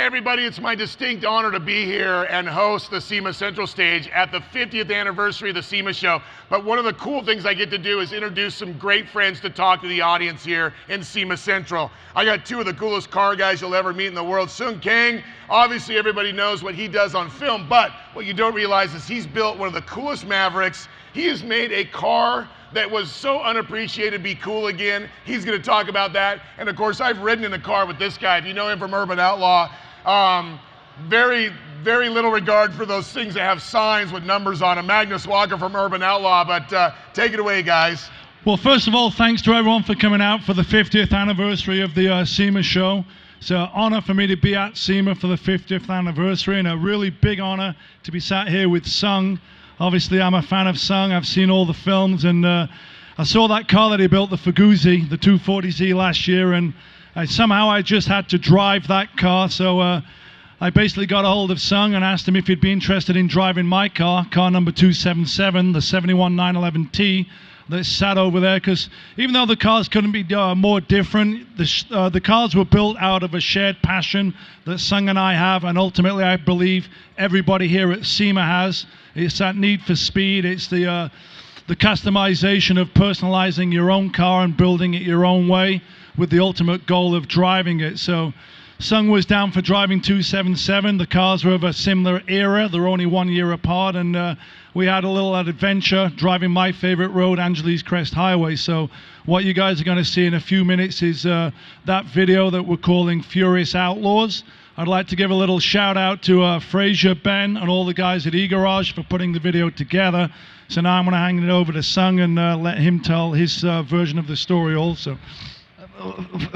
Hey everybody, it's my distinct honor to be here and host the SEMA Central stage at the 50th anniversary of the SEMA show. But one of the cool things I get to do is introduce some great friends to talk to the audience here in SEMA Central. I got two of the coolest car guys you'll ever meet in the world. Kang, obviously everybody knows what he does on film, but what you don't realize is he's built one of the coolest Mavericks. He has made a car that was so unappreciated be cool again. He's gonna talk about that. And of course, I've ridden in a car with this guy. If you know him from Urban Outlaw, very, very little regard for those things that have signs with numbers on them. Magnus from Urban Outlaw, but take it away, guys. Well, first of all, thanks to everyone for coming out for the 50th anniversary of the SEMA show. It's an honor for me to be at SEMA for the 50th anniversary, and a really big honor to be sat here with Sung. Obviously, I'm a fan of Sung. I've seen all the films, and I saw that car that he built, the Fuguzi, the 240Z last year, and somehow I just had to drive that car. So I basically got a hold of Sung and asked him if he'd be interested in driving my car number 277, the 71 911T. That sat over there, because even though the cars couldn't be more different, the cars were built out of a shared passion that Sung and I have, and ultimately I believe everybody here at SEMA has. It's that need for speed. It's the customization of personalizing your own car and building it your own way with the ultimate goal of driving it. So Sung was down for driving 277. The cars were of a similar era. They're only 1 year apart, and we had a little adventure driving my favorite road, Angeles Crest Highway. So what you guys are going to see in a few minutes is that video that we're calling Furious Outlaws. I'd like to give a little shout out to Frazier, Ben, and all the guys at eGarage for putting the video together. So now I'm going to hand it over to Sung and let him tell his version of the story also.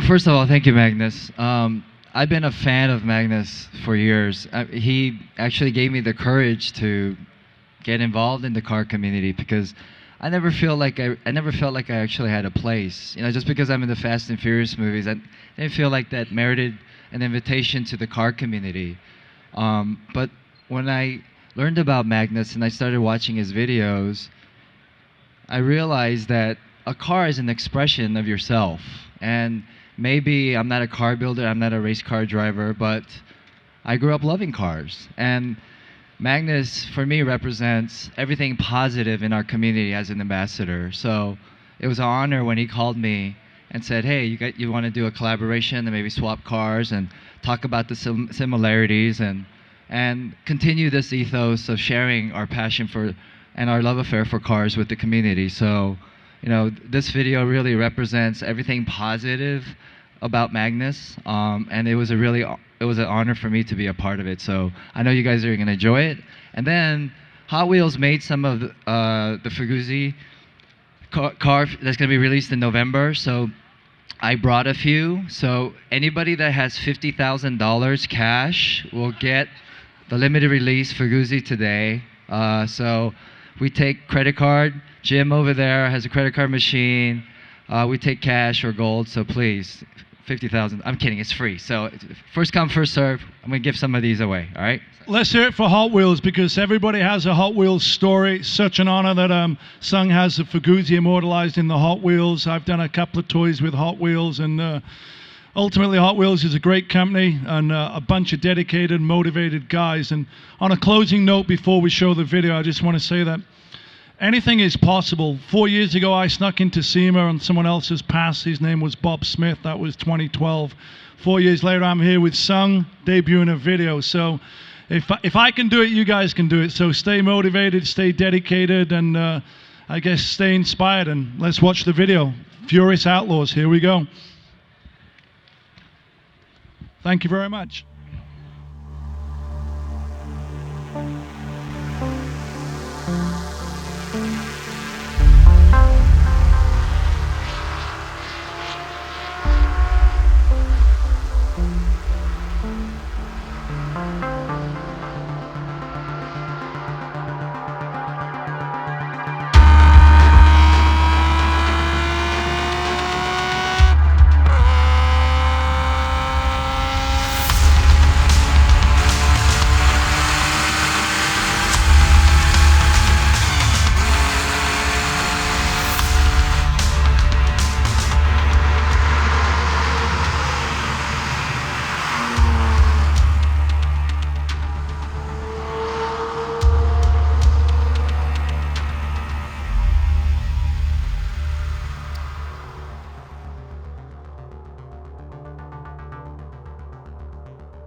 First of all, thank you, Magnus. I've been a fan of Magnus for years. He actually gave me the courage to get involved in the car community, because I never felt like I actually had a place. You know, just because I'm in the Fast and Furious movies, I didn't feel like that merited an invitation to the car community. But when I learned about Magnus and I started watching his videos, I realized that a car is an expression of yourself. And maybe I'm not a car builder, I'm not a race car driver, but I grew up loving cars. And Magnus, for me, represents everything positive in our community as an ambassador. So it was an honor when he called me and said, hey, you want to do a collaboration and maybe swap cars and talk about the similarities and continue this ethos of sharing our passion for and our love affair for cars with the community. So, you know, this video really represents everything positive about Magnus, and it was an honor for me to be a part of it. So I know you guys are going to enjoy it. And then Hot Wheels made some of the Fuguzi car that's going to be released in November. So I brought a few. So anybody that has $50,000 cash will get the limited release Fuguzi today. So we take credit card. Jim over there has a credit card machine. We take cash or gold. So please, 50,000. I'm kidding, it's free. So first come, first serve. I'm gonna give some of these away, all right? Let's hear it for Hot Wheels, because everybody has a Hot Wheels story. It's such an honor that Sung has the Fuguzi immortalized in the Hot Wheels. I've done a couple of toys with Hot Wheels, and ultimately Hot Wheels is a great company and a bunch of dedicated, motivated guys. And on a closing note before we show the video, I just want to say that anything is possible. 4 years ago, I snuck into SEMA on someone else's pass. His name was Bob Smith. That was 2012. 4 years later, I'm here with Sung, debuting a video. So if I can do it, you guys can do it. So stay motivated, stay dedicated, and I guess stay inspired. And let's watch the video. Furious Outlaws, here we go. Thank you very much.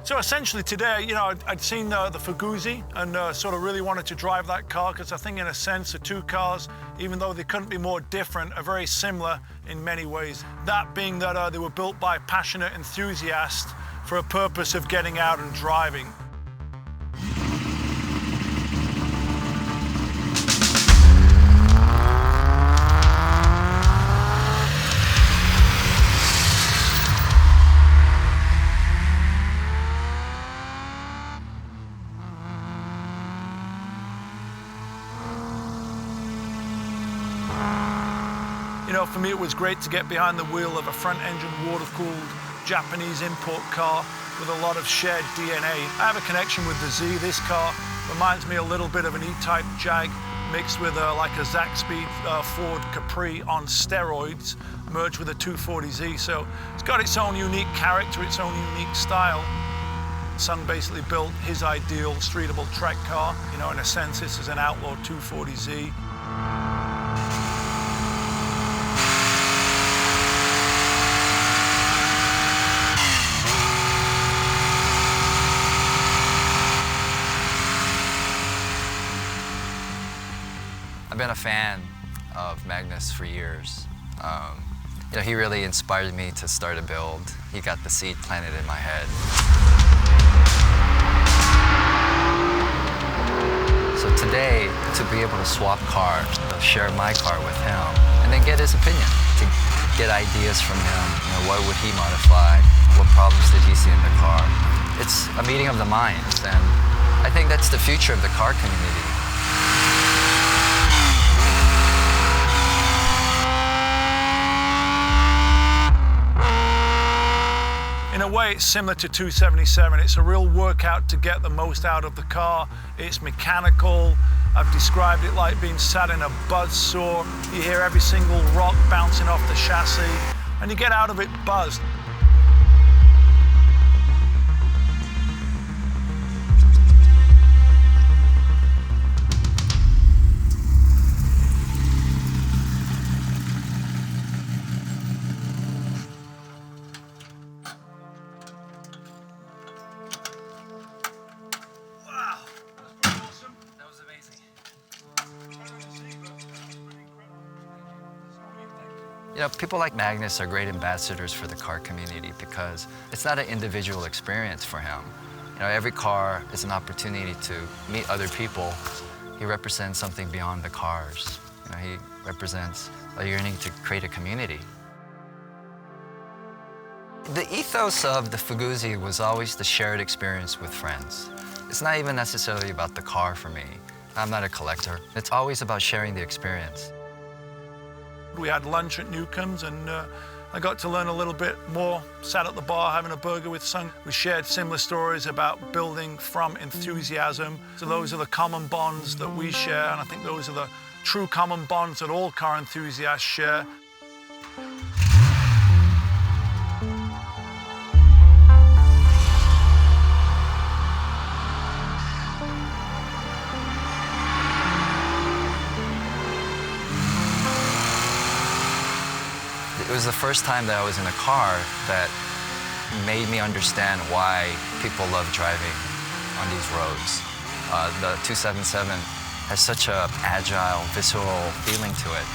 So essentially today, you know, I'd seen the Fuguzi and sort of really wanted to drive that car because I think in a sense the two cars, even though they couldn't be more different, are very similar in many ways. That being that they were built by passionate enthusiasts for a purpose of getting out and driving. You know, for me, it was great to get behind the wheel of a front-engine, water-cooled Japanese import car with a lot of shared DNA. I have a connection with the Z. This car reminds me a little bit of an E-Type Jag mixed with like a Zaxby Ford Capri on steroids, merged with a 240Z. So it's got its own unique character, its own unique style. Sung basically built his ideal streetable track car. You know, in a sense, this is an outlaw 240Z. I've been a fan of Magnus for years. You know, he really inspired me to start a build. He got the seed planted in my head. So today, to be able to swap cars, share my car with him, and then get his opinion, to get ideas from him. You know, what would he modify? What problems did he see in the car? It's a meeting of the minds, and I think that's the future of the car community. In a way, it's similar to 277. It's a real workout to get the most out of the car. It's mechanical. I've described it like being sat in a buzzsaw. You hear every single rock bouncing off the chassis, and you get out of it buzzed. You know, people like Magnus are great ambassadors for the car community because it's not an individual experience for him. You know, every car is an opportunity to meet other people. He represents something beyond the cars. You know, he represents a yearning to create a community. The ethos of the Fuguzi was always the shared experience with friends. It's not even necessarily about the car for me. I'm not a collector. It's always about sharing the experience. We had lunch at Newcomb's and I got to learn a little bit more. Sat at the bar having a burger with Sung. We shared similar stories about building from enthusiasm. So those are the common bonds that we share, and I think those are the true common bonds that all car enthusiasts share. It was the first time that I was in a car that made me understand why people love driving on these roads. The 277 has such an agile, visceral feeling to it.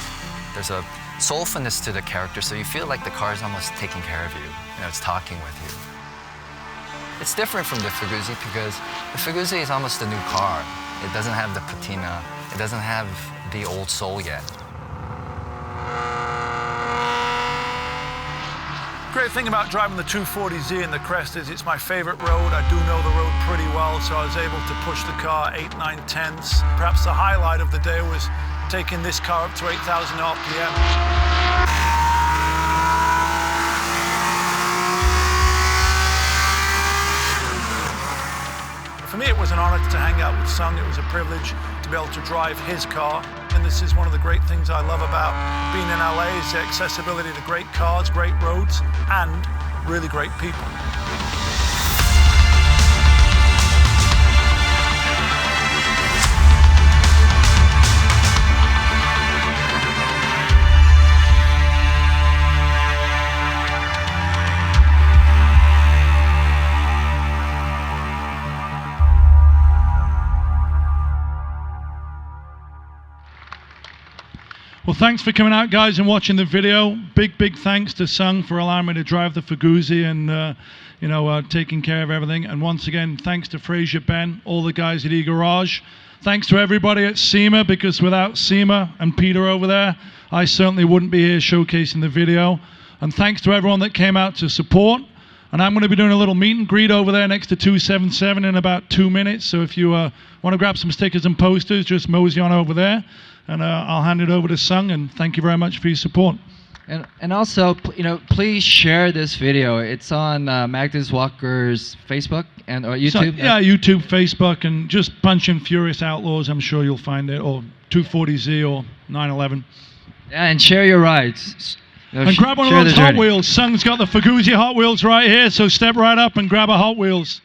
There's a soulfulness to the character, so you feel like the car is almost taking care of you. You know, it's talking with you. It's different from the Fuguzi because the Fuguzi is almost a new car. It doesn't have the patina. It doesn't have the old soul yet. Great thing about driving the 240Z in the Crest is it's my favorite road. I do know the road pretty well, so I was able to push the car 8, 9 tenths. Perhaps the highlight of the day was taking this car up to 8,000 RPM. For me, it was an honor to hang out with Sung. It was a privilege to be able to drive his car. And this is one of the great things I love about being in LA is the accessibility to great cars, great roads, and really great people. Well, thanks for coming out, guys, and watching the video. Big thanks to Sung for allowing me to drive the Faguzi and taking care of everything. And once again, thanks to Fraser, Ben, all the guys at E-Garage. Thanks to everybody at SEMA, because without SEMA and Peter over there, I certainly wouldn't be here showcasing the video. And thanks to everyone that came out to support. And I'm going to be doing a little meet and greet over there next to 277 in about 2 minutes. So if you want to grab some stickers and posters, just mosey on over there. And I'll hand it over to Sung. And thank you very much for your support. And also, please share this video. It's on Magnus Walker's Facebook or YouTube. So, yeah, YouTube, Facebook, and just punch in Furious Outlaws. I'm sure you'll find it, or 240Z or 911. Yeah, and share your rides. And grab one of those Hot Wheels. Sung's got the Faguzi Hot Wheels right here, so step right up and grab a Hot Wheels.